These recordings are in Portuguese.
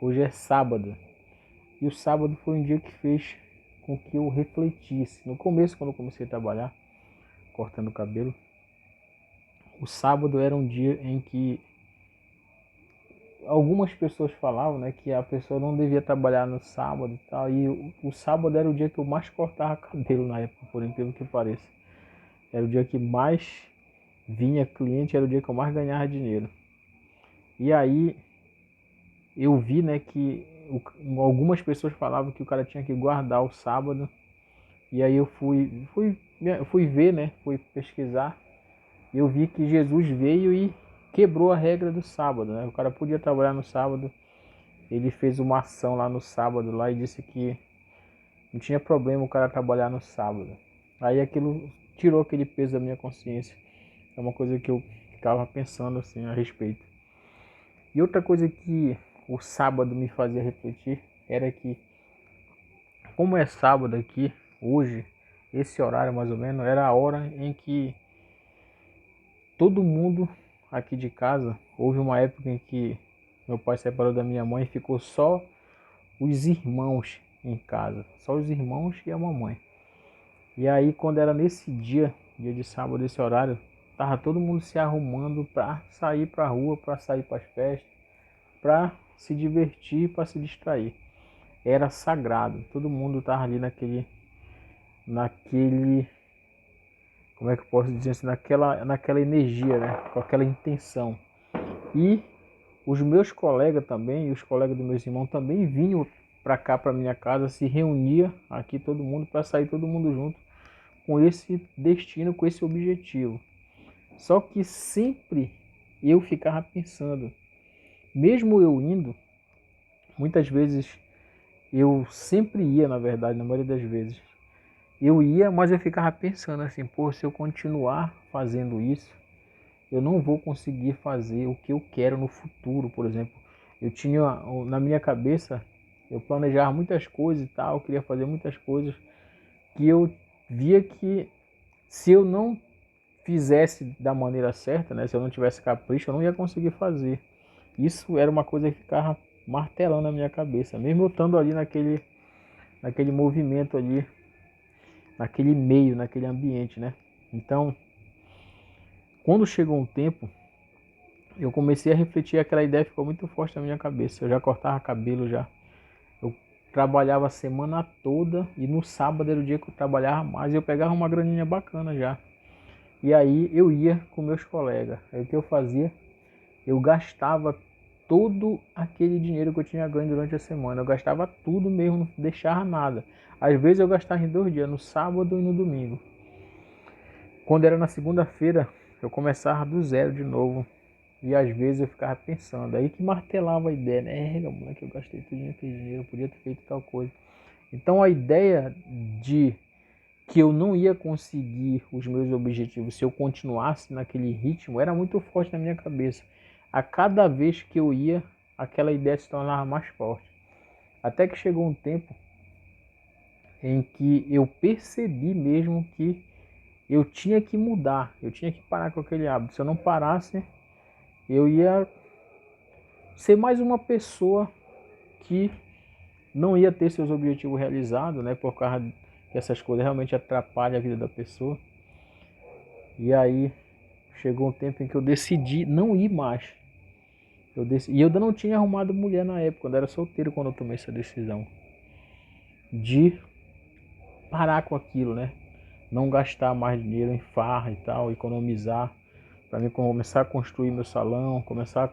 Hoje é sábado. E o sábado foi um dia que fez com que eu refletisse. No começo, quando eu comecei a trabalhar, cortando o cabelo, o sábado era um dia em que algumas pessoas falavam, né, que a pessoa não devia trabalhar no sábado e tal. E o sábado era o dia que eu mais cortava cabelo na época, por incrível que pareça. Era o dia que mais vinha cliente, era o dia que eu mais ganhava dinheiro. E aí eu vi, né, que algumas pessoas falavam que o cara tinha que guardar o sábado. E aí eu fui ver, né, fui pesquisar. E eu vi que Jesus veio e quebrou a regra do sábado, né? O cara podia trabalhar no sábado. Ele fez uma ação lá no sábado lá e disse que não tinha problema o cara trabalhar no sábado. Aí aquilo tirou aquele peso da minha consciência. É uma coisa que eu ficava pensando assim a respeito. E outra coisa que o sábado me fazia refletir era que, como é sábado aqui, hoje, esse horário mais ou menos, era a hora em que todo mundo aqui de casa, houve uma época em que meu pai se separou da minha mãe e ficou só os irmãos em casa, só os irmãos e a mamãe. E aí quando era nesse dia, dia de sábado, esse horário, tava todo mundo se arrumando para sair para rua, para sair para as festas, para se divertir, para se distrair. Era sagrado, todo mundo tava ali naquele, como é que eu posso dizer assim, naquela energia, né? Com aquela intenção. E os meus colegas também, e os colegas dos meus irmãos também vinham para cá, para minha casa, se reunia aqui todo mundo para sair todo mundo junto com esse destino, com esse objetivo. Só que sempre eu ficava pensando, mesmo eu indo, muitas vezes eu sempre ia, na verdade, na maioria das vezes, eu ia, mas eu ficava pensando assim, pô, se eu continuar fazendo isso, eu não vou conseguir fazer o que eu quero no futuro, por exemplo. Eu tinha na minha cabeça, eu planejava muitas coisas e tal, eu queria fazer muitas coisas que eu via que se eu não fizesse da maneira certa, né, se eu não tivesse capricho, eu não ia conseguir fazer. Isso era uma coisa que ficava martelando na minha cabeça, mesmo eu estando ali naquele movimento ali, naquele meio, naquele ambiente, né? Então, quando chegou um tempo, eu comecei a refletir, aquela ideia ficou muito forte na minha cabeça. Eu já cortava cabelo já. Eu trabalhava a semana toda e no sábado era o dia que eu trabalhava mais e eu pegava uma graninha bacana já. E aí eu ia com meus colegas. Aí o que eu fazia? Eu gastava todo aquele dinheiro que eu tinha ganho durante a semana. Eu gastava tudo mesmo, não deixava nada. Às vezes eu gastava em 2 dias, no sábado e no domingo. Quando era na segunda-feira, eu começava do zero de novo. E às vezes eu ficava pensando, aí que martelava a ideia, né? Moleque, eu gastei tudo aquele dinheiro, eu podia ter feito tal coisa. Então a ideia de que eu não ia conseguir os meus objetivos se eu continuasse naquele ritmo era muito forte na minha cabeça. A cada vez que eu ia, aquela ideia se tornava mais forte. Até que chegou um tempo em que eu percebi mesmo que eu tinha que mudar, eu tinha que parar com aquele hábito. Se eu não parasse, eu ia ser mais uma pessoa que não ia ter seus objetivos realizados, né? Por causa que essas coisas realmente atrapalham a vida da pessoa. E aí chegou um tempo em que eu decidi não ir mais. E eu ainda não tinha arrumado mulher na época, eu era solteiro quando eu tomei essa decisão. De parar com aquilo, né? Não gastar mais dinheiro em farra e tal, economizar. Para mim começar a construir meu salão, começar a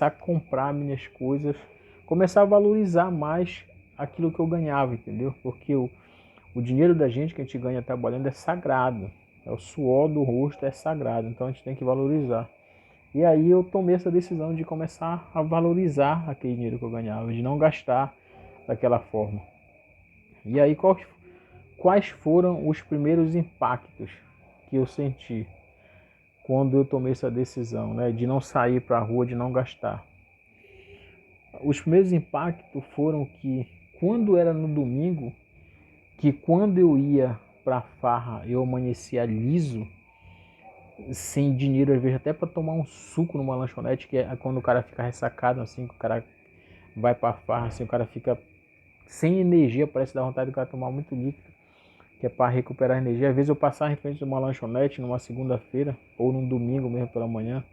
comprar minhas coisas, começar a valorizar mais aquilo que eu ganhava, entendeu? Porque o dinheiro da gente que a gente ganha trabalhando é sagrado. É o suor do rosto, é sagrado, então a gente tem que valorizar. E aí eu tomei essa decisão de começar a valorizar aquele dinheiro que eu ganhava, de não gastar daquela forma. E aí quais foram os primeiros impactos que eu senti quando eu tomei essa decisão, né, de não sair para a rua, de não gastar? Os primeiros impactos foram que quando era no domingo, que quando eu ia para a farra eu amanhecia liso, sem dinheiro, às vezes até para tomar um suco numa lanchonete, que é quando o cara fica ressacado, assim, que o cara vai pra farra, assim, o cara fica sem energia, parece dar vontade do cara tomar muito líquido, que é para recuperar energia. Às vezes eu passar em frente de uma lanchonete numa segunda-feira, ou num domingo mesmo pela manhã,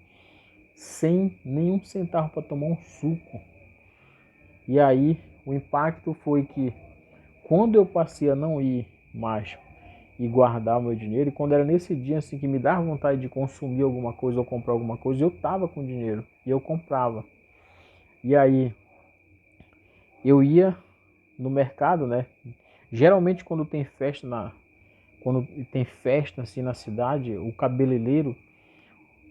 sem nenhum centavo para tomar um suco. E aí o impacto foi que quando eu passei a não ir mais e guardar o meu dinheiro, e quando era nesse dia assim que me dava vontade de consumir alguma coisa ou comprar alguma coisa, eu tava com dinheiro e eu comprava. E aí eu ia no mercado, né? Geralmente quando tem festa assim na cidade, o cabeleireiro,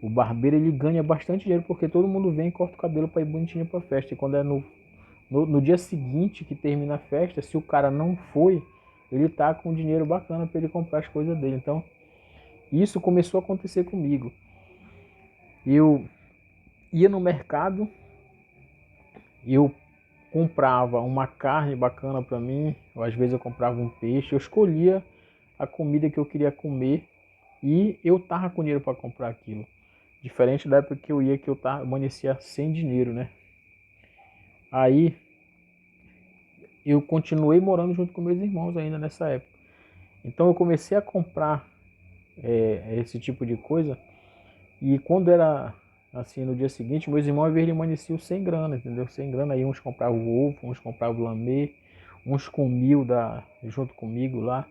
o barbeiro, ele ganha bastante dinheiro porque todo mundo vem e corta o cabelo para ir bonitinho para festa. E quando é no dia seguinte que termina a festa, se o cara não foi, ele tá com dinheiro bacana para ele comprar as coisas dele. Então, isso começou a acontecer comigo. Eu ia no mercado, eu comprava uma carne bacana para mim, ou às vezes eu comprava um peixe, eu escolhia a comida que eu queria comer e eu tava com dinheiro para comprar aquilo. Diferente da época que eu ia, que eu amanhecia sem dinheiro, né? Aí eu continuei morando junto com meus irmãos ainda nessa época. Então eu comecei a comprar esse tipo de coisa. E quando era assim, no dia seguinte, meus irmãos às vezes amanheciam sem grana, entendeu? Sem grana, aí uns compravam ovo, uns compravam lamê, uns comiam junto comigo lá.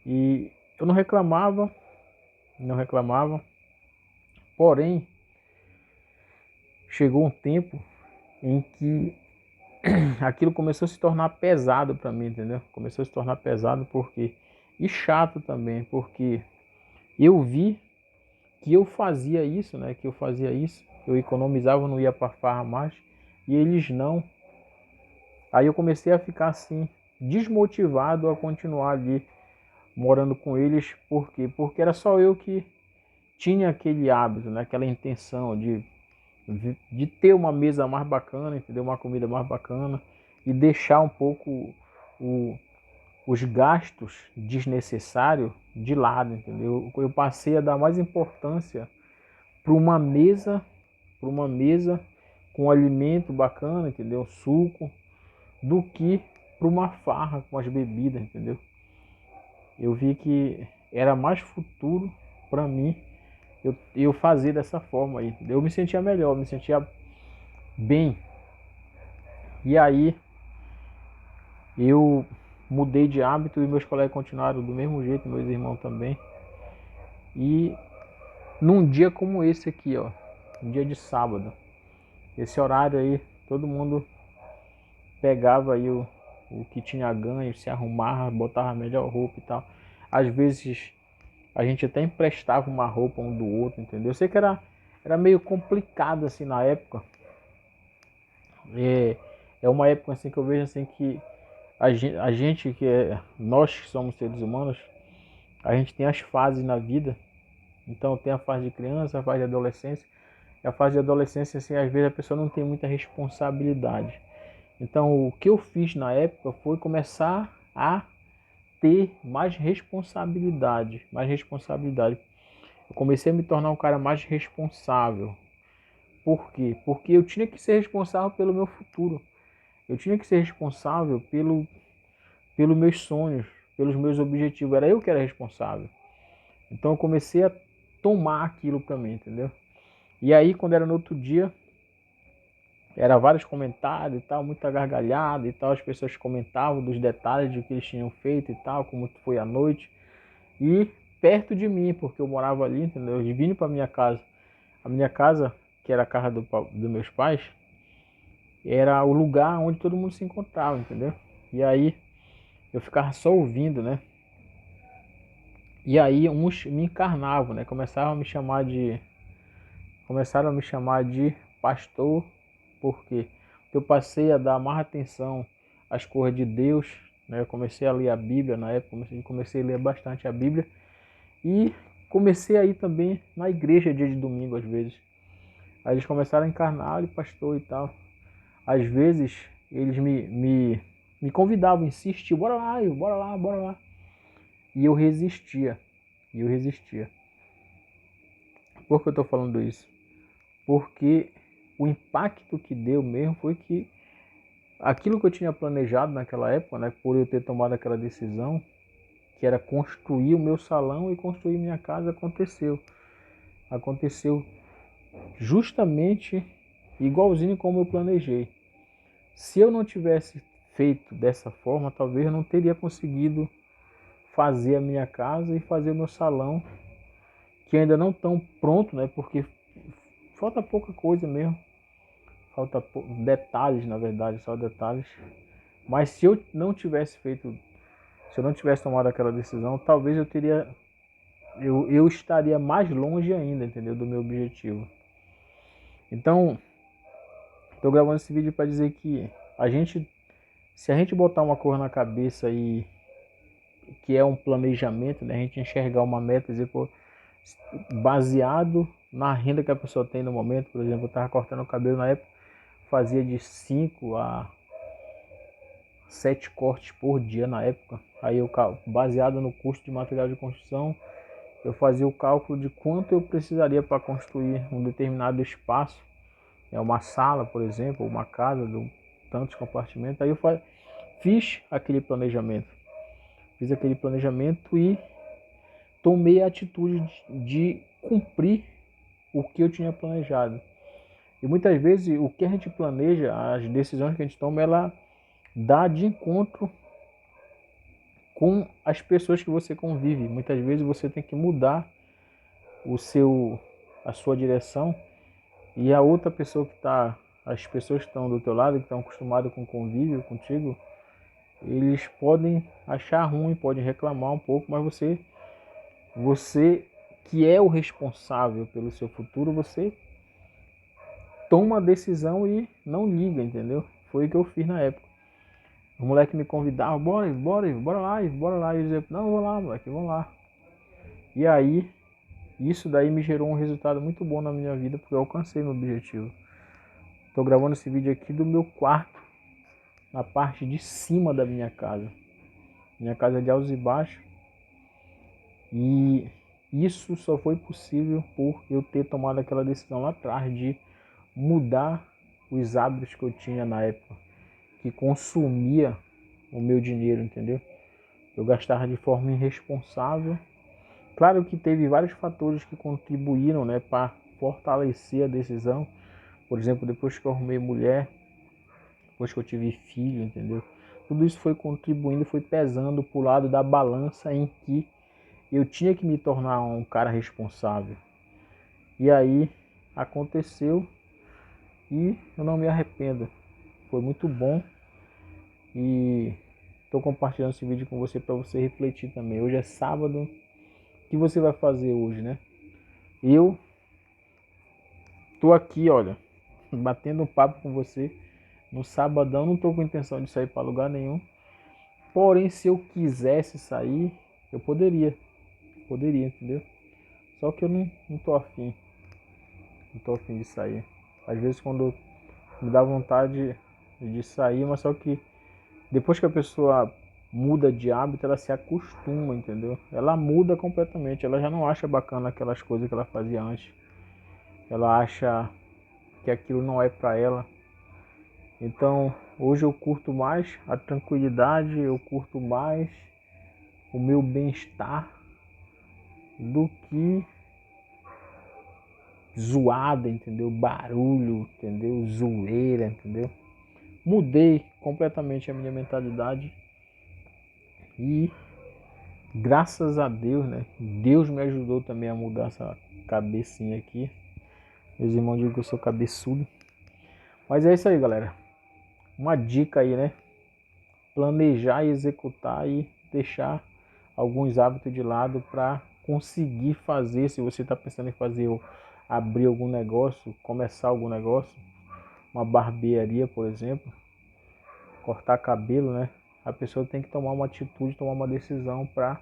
E eu não reclamava, não reclamava. Porém, chegou um tempo em que aquilo começou a se tornar pesado para mim, entendeu? Começou a se tornar pesado porque e chato também, porque eu vi que eu fazia isso, né? Que eu fazia isso, eu economizava, não ia para farra mais, e eles não. Aí eu comecei a ficar assim, desmotivado a continuar ali morando com eles, por quê? Porque era só eu que tinha aquele hábito, né? Aquela intenção de ter uma mesa mais bacana, entendeu? Uma comida mais bacana e deixar um pouco o, os gastos desnecessários de lado, entendeu? Eu passei a dar mais importância para uma mesa com alimento bacana, entendeu? Suco, do que para uma farra com as bebidas, entendeu? Eu vi que era mais futuro para mim eu fazer dessa forma aí, entendeu? Eu me sentia melhor, me sentia bem. E aí eu mudei de hábito e meus colegas continuaram do mesmo jeito, meus irmãos também. E num dia como esse aqui, ó, um dia de sábado, esse horário aí, todo mundo pegava aí o que tinha ganho, se arrumava, botava a melhor roupa e tal. Às vezes a gente até emprestava uma roupa um do outro, entendeu? Eu sei que era meio complicado assim na época. É uma época assim que eu vejo assim que a gente nós que somos seres humanos, a gente tem as fases na vida. Então tem a fase de criança, a fase de adolescência. E a fase de adolescência, assim, às vezes a pessoa não tem muita responsabilidade. Então o que eu fiz na época foi começar a ter mais responsabilidade, mais responsabilidade. Eu comecei a me tornar um cara mais responsável. Por quê? Porque eu tinha que ser responsável pelo meu futuro. Eu tinha que ser responsável pelos meus sonhos, pelos meus objetivos. Era eu que era responsável. Então eu comecei a tomar aquilo para mim, entendeu? E aí quando era no outro dia, era vários comentários e tal, muita gargalhada e tal, as pessoas comentavam dos detalhes do que eles tinham feito e tal, como foi a noite. E perto de mim, porque eu morava ali, entendeu? Eu vim para minha casa. A minha casa, que era a casa dos meus pais, era o lugar onde todo mundo se encontrava, entendeu? E aí eu ficava só ouvindo, né? E aí uns me encarnavam, né? Começaram a me chamar de pastor, por quê? Porque eu passei a dar mais atenção às coisas de Deus, né? Eu comecei a ler a Bíblia na época, comecei a ler bastante a Bíblia e comecei a ir também na igreja dia de domingo às vezes. Aí eles começaram a encarnar de pastor e tal. Às vezes eles me convidavam, insistiam, bora lá, bora lá, bora lá. E eu resistia, e eu resistia. Por que eu estou falando isso? Porque o impacto que deu mesmo foi que aquilo que eu tinha planejado naquela época, né, por eu ter tomado aquela decisão, que era construir o meu salão e construir minha casa, aconteceu. Aconteceu justamente igualzinho como eu planejei. Se eu não tivesse feito dessa forma, talvez eu não teria conseguido fazer a minha casa e fazer o meu salão, que ainda não estão pronto, né? Porque falta pouca coisa mesmo. Falta detalhes, na verdade, só detalhes. Mas se eu não tivesse feito, se eu não tivesse tomado aquela decisão, talvez eu estaria mais longe ainda, entendeu? Do meu objetivo. Então, estou gravando esse vídeo para dizer que se a gente botar uma cor na cabeça e que é um planejamento, né? A gente enxergar uma meta e dizer, pô, baseado na renda que a pessoa tem no momento. Por exemplo, eu estava cortando o cabelo na época, fazia de 5 a 7 cortes por dia na época. Aí eu, baseado no custo de material de construção, eu fazia o cálculo de quanto eu precisaria para construir um determinado espaço, uma sala, por exemplo, uma casa de tantos compartimentos. Aí eu fiz aquele planejamento. Fiz aquele planejamento e tomei a atitude de cumprir o que eu tinha planejado. E muitas vezes o que a gente planeja, as decisões que a gente toma, ela dá de encontro com as pessoas que você convive. Muitas vezes você tem que mudar a sua direção, e a outra pessoa as pessoas que estão do teu lado, que estão acostumadas com o convívio contigo, eles podem achar ruim, podem reclamar um pouco, mas você que é o responsável pelo seu futuro, você toma a decisão e não liga, entendeu? Foi o que eu fiz na época. O moleque me convidava, bora lá. E eu dizia, não, vou lá, moleque, vamos lá. E aí, isso daí me gerou um resultado muito bom na minha vida, porque eu alcancei meu objetivo. Estou gravando esse vídeo aqui do meu quarto, na parte de cima da minha casa. Minha casa é de altos e baixos. E isso só foi possível por eu ter tomado aquela decisão lá atrás de mudar os hábitos que eu tinha na época, que consumia o meu dinheiro, entendeu? Eu gastava de forma irresponsável. Claro que teve vários fatores que contribuíram, né, para fortalecer a decisão. Por exemplo, depois que eu arrumei mulher, depois que eu tive filho, entendeu? Tudo isso foi contribuindo, foi pesando para o lado da balança em que eu tinha que me tornar um cara responsável. E aí aconteceu e eu não me arrependo. Foi muito bom e estou compartilhando esse vídeo com você para você refletir também. Hoje é sábado. O que você vai fazer hoje, né? Eu tô aqui, olha, batendo um papo com você no sabadão. Não tô com intenção de sair para lugar nenhum. Porém, se eu quisesse sair, eu poderia. Poderia, entendeu? Só que eu não tô afim. Não tô afim de sair. Às vezes quando me dá vontade de sair, mas só que depois que a pessoa muda de hábito, ela se acostuma, entendeu? Ela muda completamente. Ela já não acha bacana aquelas coisas que ela fazia antes. Ela acha que aquilo não é para ela. Então, hoje eu curto mais a tranquilidade, eu curto mais o meu bem-estar do que zoada, entendeu? Barulho, entendeu? Zoeira, entendeu? Mudei completamente a minha mentalidade e graças a Deus, né? Deus me ajudou também a mudar essa cabecinha aqui. Meus irmãos dizem que eu sou cabeçudo. Mas é isso aí, galera. Uma dica aí, né? Planejar e executar e deixar alguns hábitos de lado para conseguir fazer. Se você está pensando em fazer ou abrir algum negócio, começar algum negócio, uma barbearia, por exemplo, cortar cabelo, né? A pessoa tem que tomar uma atitude, tomar uma decisão para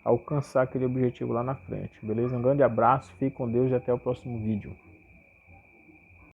alcançar aquele objetivo lá na frente, beleza? Um grande abraço, fique com Deus e até o próximo vídeo.